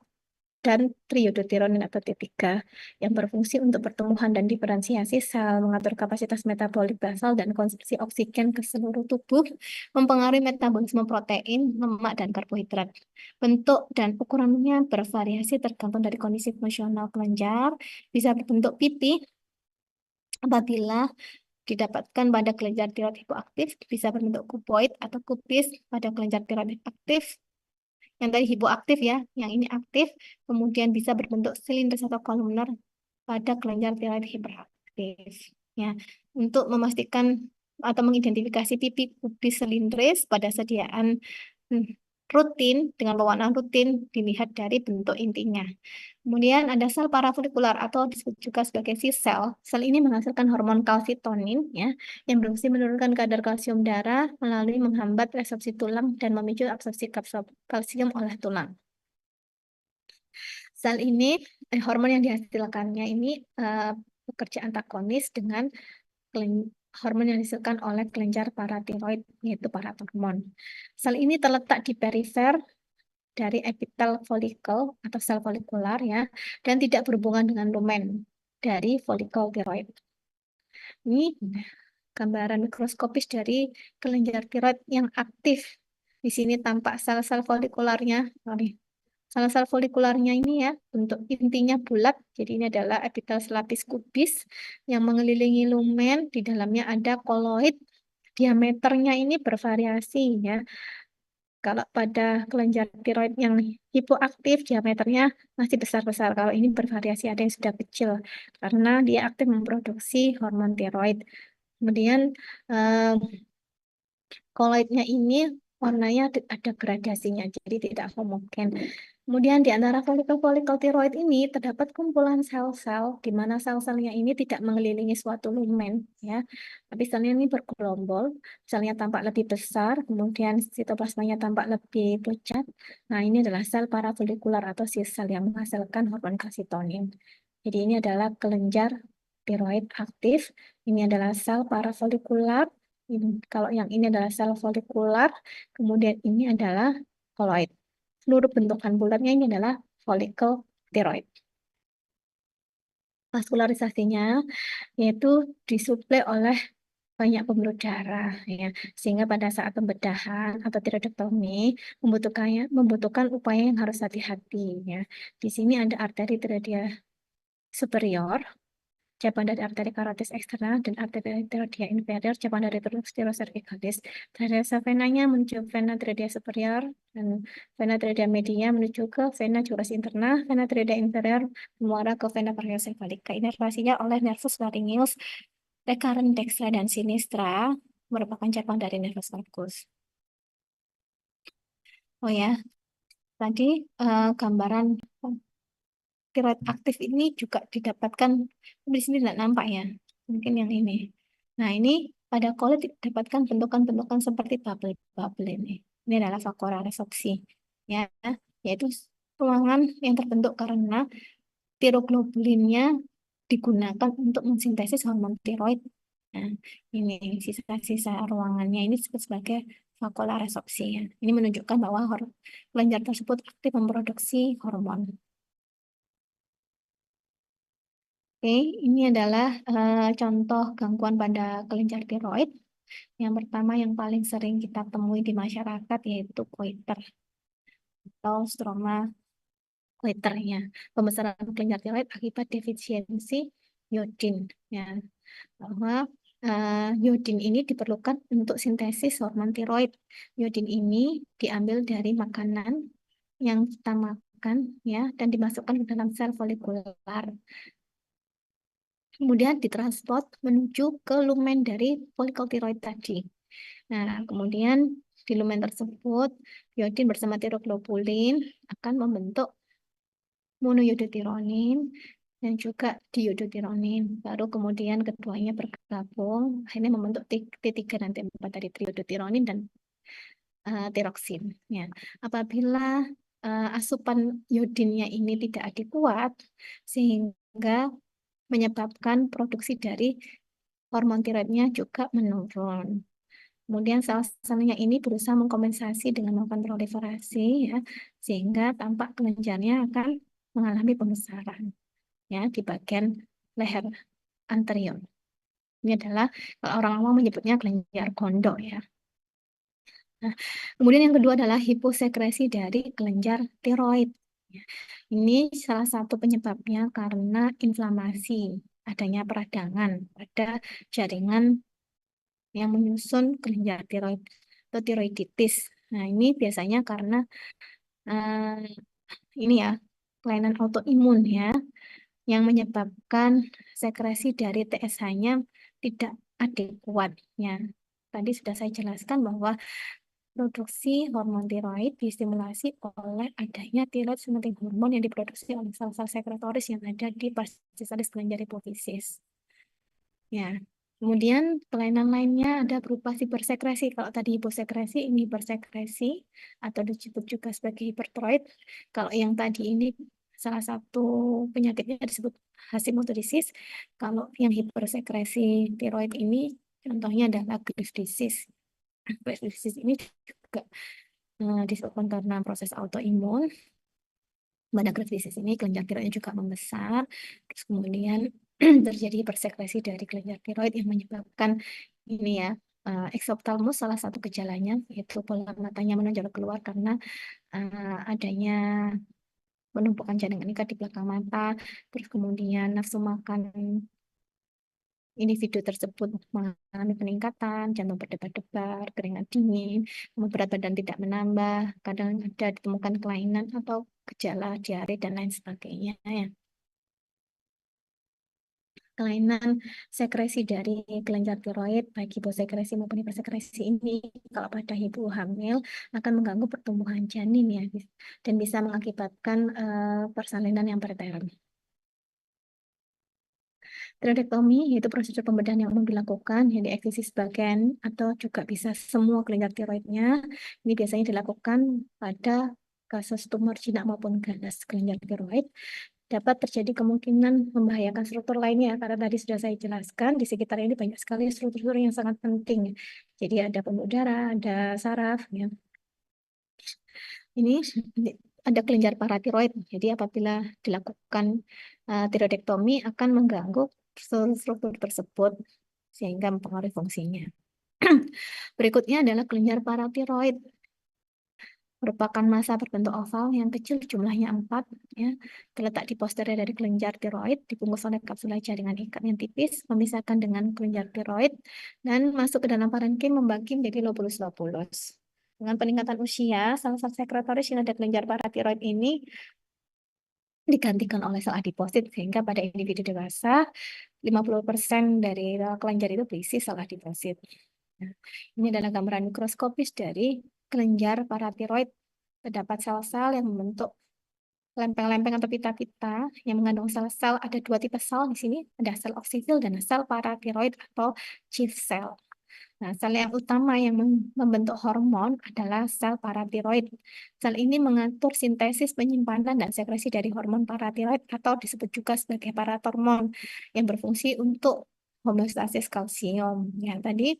dan triiodotirion atau T3 yang berfungsi untuk pertumbuhan dan diferensiasi sel, mengatur kapasitas metabolik basal dan konsumsi oksigen ke seluruh tubuh, mempengaruhi metabolisme protein, lemak, dan karbohidrat. Bentuk dan ukurannya bervariasi tergantung dari kondisi fungsional kelenjar, bisa berbentuk pipi apabila didapatkan pada kelenjar tiroid hipoaktif, bisa berbentuk kuboid atau kubis pada kelenjar tiroid aktif, yang tadi hipoaktif ya, yang ini aktif, kemudian bisa berbentuk silinder atau kolumner pada kelenjar tiroid hiperaktif. Ya, untuk memastikan atau mengidentifikasi pipi kubis silindris pada sediaan hmm, rutin dengan pewarnaan rutin dilihat dari bentuk intinya. Kemudian ada sel parafolikular atau disebut juga sebagai C sel. Sel ini menghasilkan hormon kalsitonin ya, yang berfungsi menurunkan kadar kalsium darah melalui menghambat resorpsi tulang dan memicu absorpsi kalsium oleh tulang. Sel ini, hormon yang dihasilkannya ini bekerja antagonis dengan hormon yang dihasilkan oleh kelenjar paratiroid, yaitu paratormon. Sel ini terletak di perifer dari epitel folikel atau sel folikular ya, dan tidak berhubungan dengan lumen dari folikel tiroid. Ini gambaran mikroskopis dari kelenjar tiroid yang aktif. Di sini tampak sel-sel folikularnya. Sel-sel folikularnya ini ya, bentuk intinya bulat. Jadi ini adalah epitel selapis kubis yang mengelilingi lumen. Di dalamnya ada koloid. Diameternya ini bervariasi ya. Kalau pada kelenjar tiroid yang hipoaktif, diameternya masih besar-besar. Kalau ini bervariasi, ada yang sudah kecil. Karena dia aktif memproduksi hormon tiroid. Kemudian koloidnya ini warnanya ada gradasinya, jadi tidak homogen. Kemudian di antara folikel-folikel tiroid ini terdapat kumpulan sel-sel di mana sel-selnya ini tidak mengelilingi suatu lumen ya, tapi selnya ini bergelombol, selnya tampak lebih besar, kemudian sitoplasmanya tampak lebih pucat. Nah, ini adalah sel parafolikular atau sel yang menghasilkan hormon kalsitonin. Jadi ini adalah kelenjar tiroid aktif, ini adalah sel parafolikular. Kalau yang ini adalah sel folikular, kemudian ini adalah koloid. Seluruh bentukan bulatnya ini adalah folikel tiroid. Vaskularisasinya yaitu disuplai oleh banyak pembuluh darah ya, sehingga pada saat pembedahan atau tiroidektomi membutuhkan upaya yang harus hati-hati ya. Di sini ada arteri tiroidea superior, cabang dari arteri karotis eksternal, dan arteri tiroidea inferior, cabang dari tiroides cervicalis. Drainase venanya menuju vena tiroidea superior, dan vena tiroidea media menuju ke vena juris interna, vena tiroidea inferior mengarah ke vena paracephalica. Inervasinya oleh nervus laryngeus, recurrent dextra dan sinistra, merupakan cabang dari nervus valgus. Oh ya, tadi gambaran tiroid aktif ini juga didapatkan di sini tidak nampak ya, mungkin yang ini. Nah, ini pada kulit didapatkan bentukan-bentukan seperti bubble-bubble ini. Ini adalah vakoresorpsi ya, yaitu ruangan yang terbentuk karena tiroglobulinnya digunakan untuk mensintesis hormon tiroid. Nah, ini sisa-sisa ruangannya ini disebut sebagai vakoresorpsi ya. Ini menunjukkan bahwa kelenjar tersebut aktif memproduksi hormon. Oke, ini adalah contoh gangguan pada kelenjar tiroid. Yang pertama yang paling sering kita temui di masyarakat yaitu goiter atau stroma goiternya. Pembesaran kelenjar tiroid akibat defisiensi iodin. Ya, bahwa iodin ini diperlukan untuk sintesis hormon tiroid. Iodin ini diambil dari makanan yang kita makan ya dan dimasukkan ke dalam sel folikular. Kemudian ditransport menuju ke lumen dari folikel tiroid tadi. Nah, kemudian di lumen tersebut, iodin bersama tiroglobulin akan membentuk monoiodotirion dan juga diiodotirion. Baru kemudian keduanya bergabung, akhirnya membentuk T3 dan T4 dari triiodotirion dan tiroksin. Ya. Apabila asupan iodinnya ini tidak adekuat, sehingga menyebabkan produksi dari hormon tiroidnya juga menurun. Kemudian sel-selnya ini berusaha mengkompensasi dengan melakukan proliferasi ya, sehingga tampak kelenjarnya akan mengalami pembesaran ya di bagian leher anterior. Ini adalah kalau orang awam menyebutnya kelenjar gondok ya. Nah, kemudian yang kedua adalah hiposekresi dari kelenjar tiroid. Ya, ini salah satu penyebabnya karena inflamasi, adanya peradangan pada jaringan yang menyusun kelenjar tiroid atau tiroiditis. Nah, ini biasanya karena ini ya, kelainan autoimun ya, yang menyebabkan sekresi dari TSH-nya tidak adekuat ya. Tadi sudah saya jelaskan bahwa produksi hormon tiroid distimulasi oleh adanya tiroid stimulating hormon yang diproduksi oleh sel-sel sekretoris yang ada di parasisalis kelenjar hipofisis. Ya, kemudian kelainan lainnya ada berupa hipersekresi. Kalau tadi hiposekresi, ini hipersekresi atau disebut juga sebagai hipertiroid. Kalau yang tadi ini salah satu penyakitnya disebut Hashimoto-disease. Kalau yang hipersekresi tiroid ini contohnya adalah Graves' disease. Graves' disease ini juga disebabkan karena proses autoimun. Pada Graves' disease ini kelenjar tiroidnya juga membesar. Terus kemudian terjadi hipersekresi dari kelenjar tiroid yang menyebabkan ini ya eksoptalmus salah satu gejalanya yaitu bola matanya menonjol keluar karena adanya penumpukan jaringan ikat di belakang mata, terus kemudian nafsu makan individu tersebut mengalami peningkatan, jantung berdebar-debar, keringat dingin, berat badan tidak menambah, kadang ada ditemukan kelainan atau gejala diare dan lain sebagainya ya. Kelainan sekresi dari kelenjar tiroid baik hiposekresi maupun hipersekresi ini kalau pada ibu hamil akan mengganggu pertumbuhan janin ya dan bisa mengakibatkan persalinan yang preterm. Tiroidektomi yaitu prosedur pembedahan yang umum dilakukan yang dieksisi sebagian atau juga bisa semua kelenjar tiroidnya. Ini biasanya dilakukan pada kasus tumor jinak maupun ganas kelenjar tiroid. Dapat terjadi kemungkinan membahayakan struktur lainnya karena tadi sudah saya jelaskan di sekitar ini banyak sekali struktur yang sangat penting. Jadi ada pembuluh darah, ada saraf ya. Ini ada kelenjar paratiroid. Jadi apabila dilakukan tiroidektomi akan mengganggu struktur tersebut. sehingga mempengaruhi fungsinya. Berikutnya adalah kelenjar paratiroid, merupakan massa berbentuk oval yang kecil, jumlahnya 4, ya, terletak di posterior dari kelenjar tiroid, dibungkus oleh kapsula jaringan ikat yang tipis, memisahkan dengan kelenjar tiroid, dan masuk ke dalam parenkim membagi menjadi lobulus-lobulus. Dengan peningkatan usia, sel-sel sekretoris yang ada kelenjar paratiroid ini digantikan oleh sel adiposit, sehingga pada individu dewasa 50% dari kelenjar itu berisi sel adiposit. Nah, ini adalah gambaran mikroskopis dari kelenjar paratiroid. Terdapat sel-sel yang membentuk lempeng-lempeng atau pita-pita yang mengandung sel-sel. Ada 2 tipe sel di sini, ada sel oksifil dan sel paratiroid atau chief cell. Nah, sel yang utama yang membentuk hormon adalah sel paratiroid. Sel ini mengatur sintesis, penyimpanan, dan sekresi dari hormon paratiroid atau disebut juga sebagai paratormon yang berfungsi untuk homeostasis kalsium. Ya, tadi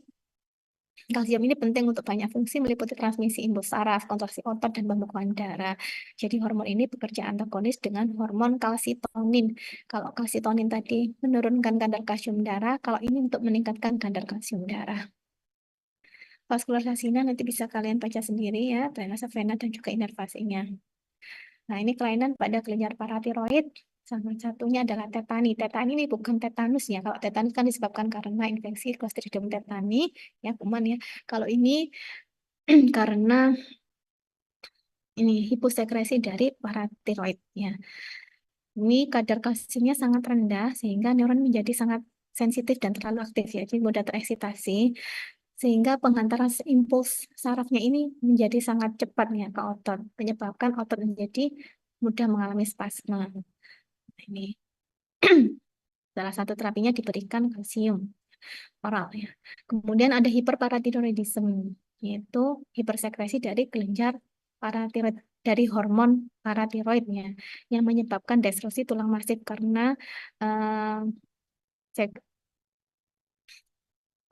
kalsium ini penting untuk banyak fungsi meliputi transmisi imbus saraf, kontraksi otot, dan pembekuan darah. Jadi hormon ini bekerja antagonis dengan hormon kalsitonin. Kalau kalsitonin tadi menurunkan kadar kalsium darah, kalau ini untuk meningkatkan kadar kalsium darah. Vaskularisasinya nanti bisa kalian baca sendiri ya, drainase vena dan juga inervasinya. Nah, ini kelainan pada kelenjar paratiroid. Salah satunya adalah tetani. Tetani ini bukan tetanus ya. Kalau tetanus kan disebabkan karena infeksi Clostridium tetani, ya kuman ya. Kalau ini karena ini hiposekresi dari paratiroid ya. Ini kadar kalsiumnya sangat rendah sehingga neuron menjadi sangat sensitif dan terlalu aktif ya. Jadi mudah tereksitasi sehingga penghantaran impuls sarafnya ini menjadi sangat cepat ya ke otot, menyebabkan otot menjadi mudah mengalami spasme. Ini salah satu terapinya diberikan kalsium oral ya. Kemudian ada hiperparatiroidisme, yaitu hipersekresi dari kelenjar paratiroid dari hormon paratiroidnya yang menyebabkan destruksi tulang masif karena eh,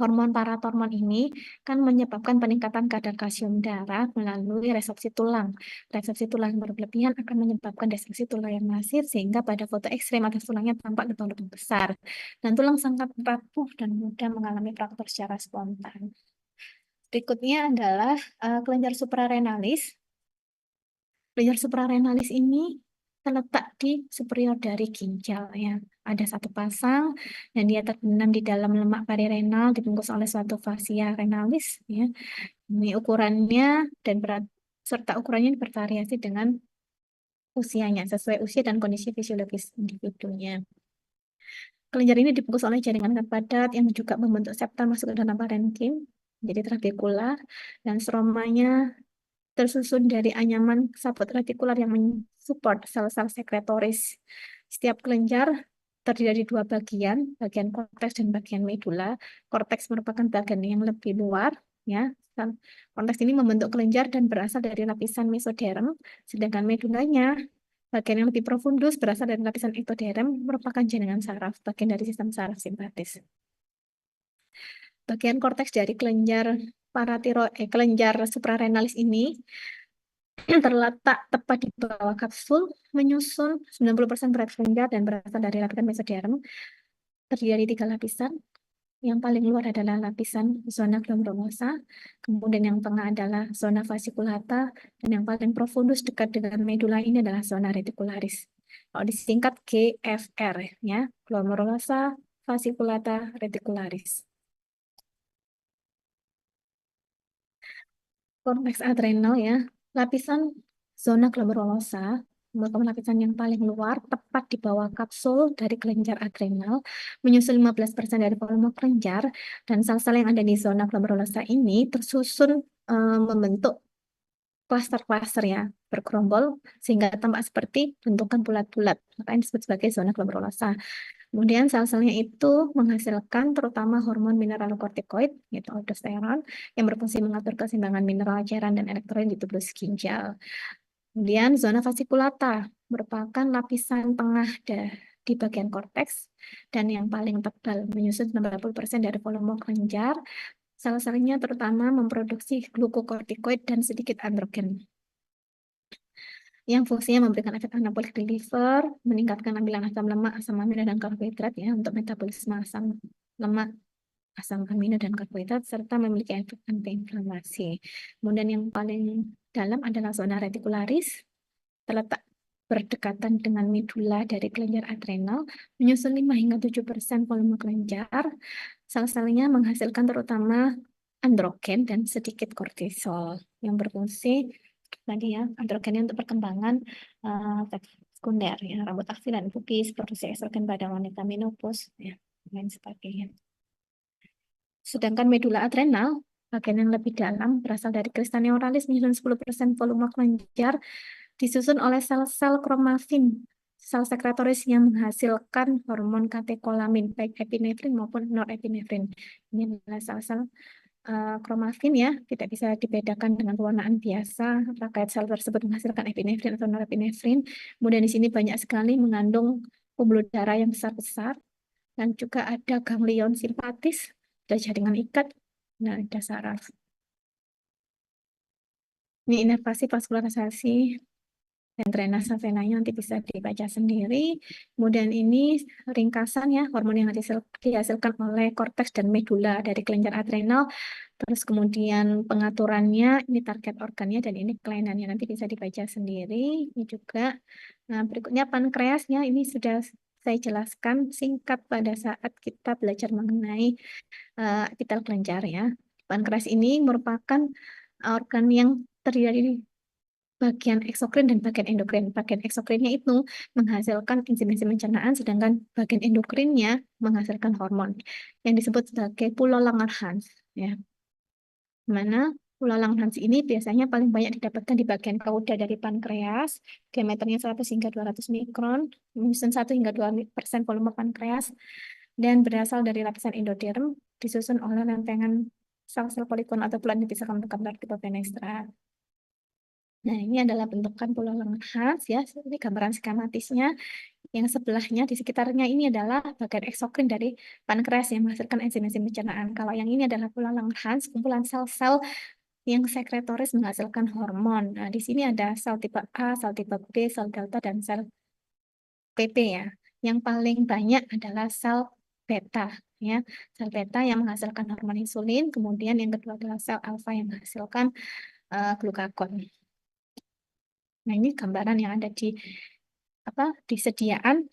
hormon paratormon ini kan menyebabkan peningkatan kadar kalsium darah melalui resorpsi tulang. Resorpsi tulang yang berlebihan akan menyebabkan destruksi tulang yang masif sehingga pada foto ekstrem atas tulangnya tampak lubang-lubang besar. Dan tulang sangat rapuh dan mudah mengalami fraktur secara spontan. Berikutnya adalah kelenjar suprarenalis. Kelenjar suprarenalis ini terletak di superior dari ginjal ya. Ada satu pasang dan dia terbenam di dalam lemak perirenal dibungkus oleh suatu fascia renalis ya. Ini ukurannya dan berat serta ukurannya bervariasi dengan usianya sesuai usia dan kondisi fisiologis individunya. Kelenjar ini dibungkus oleh jaringan padat yang juga membentuk septal masuk ke dalam parenkim, jadi trabekular, dan stromanya tersusun dari anyaman sabut retikular yang mensupport sel-sel sekretoris. Setiap kelenjar terdiri dari 2 bagian, bagian korteks dan bagian medula. Korteks merupakan bagian yang lebih luar, ya. Korteks ini membentuk kelenjar dan berasal dari lapisan mesoderm, sedangkan medulanya, bagian yang lebih profundus berasal dari lapisan ektoderm, merupakan jaringan saraf, bagian dari sistem saraf simpatis. Bagian korteks dari kelenjar kelenjar suprarenalis ini terletak tepat di bawah kapsul, menyusun 90% berat kelenjar dan berasal dari lapisan mesoderm, terdiri dari 3 lapisan. Yang paling luar adalah lapisan zona glomerulosa, kemudian yang tengah adalah zona fasciculata, dan yang paling profundus dekat dengan medula ini adalah zona reticularis. Kalau disingkat GFR, ya, glomerulosa fasciculata reticularis. Korteks adrenal ya, lapisan zona glomerulosa merupakan lapisan yang paling luar, tepat di bawah kapsul dari kelenjar adrenal, menyusul 15% dari volume kelenjar, dan sel-sel yang ada di zona glomerulosa ini tersusun membentuk klaster-klaster ya, bergerombol, sehingga tampak seperti bentukan bulat-bulat, makanya disebut sebagai zona glomerulosa. Kemudian sel-selnya itu menghasilkan terutama hormon mineralokortikoid, yaitu aldosteron, yang berfungsi mengatur keseimbangan mineral, cairan, dan elektrolit di tubuh ginjal. Kemudian zona fasciculata merupakan lapisan tengah di bagian korteks dan yang paling tebal, menyusun 90% dari volume kelenjar. Sel-selnya terutama memproduksi glukokortikoid dan sedikit androgen, yang fungsinya memberikan efek anabolik di liver, meningkatkan ampilan asam lemak, asam amino, dan karbohidrat ya untuk metabolisme asam lemak, asam amino dan karbohidrat serta memiliki efek antiinflamasi. Kemudian yang paling dalam adalah zona retikularis, terletak berdekatan dengan medula dari kelenjar adrenal, menyusun 5 hingga 7% volume kelenjar. Sel-selnya menghasilkan terutama androgen dan sedikit kortisol yang berfungsi tadi ya, androgennya untuk perkembangan sekunder ya, rambut aksial dan pubis, produksi estrogen pada wanita menopause ya, dan lain sebagainya. Sedangkan medula adrenal, bagian yang lebih dalam, berasal dari kristal neuralis menyusun 10% volume kelenjar, disusun oleh sel-sel kromafin, sel sekretoris yang menghasilkan hormon katekolamin, baik epinefrin maupun norepinefrin. Ini adalah sel-sel kromafin ya, tidak bisa dibedakan dengan pewarnaan biasa terkait sel tersebut menghasilkan epinefrin atau norepinefrin. Kemudian di sini banyak sekali mengandung pembuluh darah yang besar-besar dan juga ada ganglion simpatis, ada jaringan ikat, nah ada saraf. Ini inervasi vaskularisasi dan drainase venanya nanti bisa dibaca sendiri. Kemudian ini ringkasan ya, hormon yang dihasilkan oleh korteks dan medula dari kelenjar adrenal. Terus kemudian pengaturannya, ini target organnya dan ini kelainannya nanti bisa dibaca sendiri. Ini juga. Nah, berikutnya pankreasnya ini sudah saya jelaskan singkat pada saat kita belajar mengenai epitel kelenjar ya. Pankreas ini merupakan organ yang terdiri dari bagian eksokrin dan bagian endokrin. Bagian eksokrinnya itu menghasilkan enzim-enzim pencernaan, sedangkan bagian endokrinnya menghasilkan hormon yang disebut sebagai pulau Langerhans. Ya. Mana pulau Langerhans ini biasanya paling banyak didapatkan di bagian kauda dari pankreas, diameternya 100 hingga 200 mikron, menyusun 1 hingga 2% volume pankreas, dan berasal dari lapisan endoderm, disusun oleh lempengan sel-sel poligon atau bulan dipisahkan untuk tipe fenestra. Nah, ini adalah bentukan pulau Langerhans ya. Ini gambaran skematisnya. Yang sebelahnya di sekitarnya ini adalah bagian eksokrin dari pankreas yang menghasilkan enzim-enzim pencernaan. Kalau yang ini adalah pulau Langerhans, kumpulan sel-sel yang sekretoris menghasilkan hormon. Nah, di sini ada sel tipe A, sel tipe B, sel delta, dan sel PP ya. Yang paling banyak adalah sel beta ya. Sel beta yang menghasilkan hormon insulin, kemudian yang kedua adalah sel alfa yang menghasilkan glukagon. Nah, ini gambaran yang ada di disediaan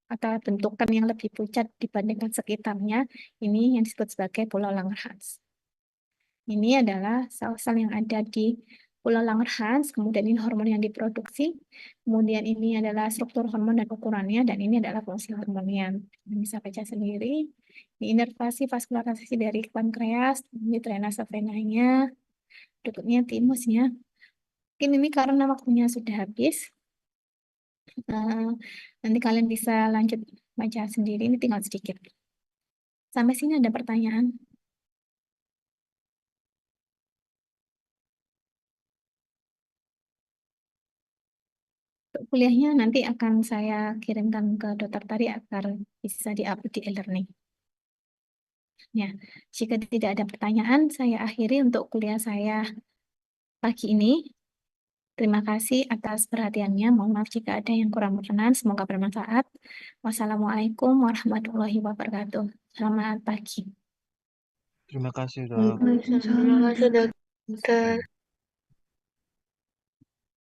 atau bentukan yang lebih pucat dibandingkan sekitarnya. Ini yang disebut sebagai pulau Langerhans. Ini adalah sel-sel yang ada di pulau Langerhans, kemudian ini hormon yang diproduksi, kemudian ini adalah struktur hormon dan ukurannya, dan ini adalah fungsi hormonnya. Bisa baca sendiri. Ini inervasi vaskularisasi dari pankreas, ini drainase venanya, berikutnya timusnya. Mungkin ini karena waktunya sudah habis. Nanti kalian bisa lanjut baca sendiri, ini tinggal sedikit. Sampai sini ada pertanyaan? Untuk kuliahnya nanti akan saya kirimkan ke Dr. Tari agar bisa di-upload di e-learning. Ya, jika tidak ada pertanyaan, saya akhiri untuk kuliah saya pagi ini. Terima kasih atas perhatiannya. Mohon maaf jika ada yang kurang berkenan. Semoga bermanfaat. Wassalamualaikum warahmatullahi wabarakatuh. Selamat pagi. Terima kasih, Dok. Terima kasih, dokter.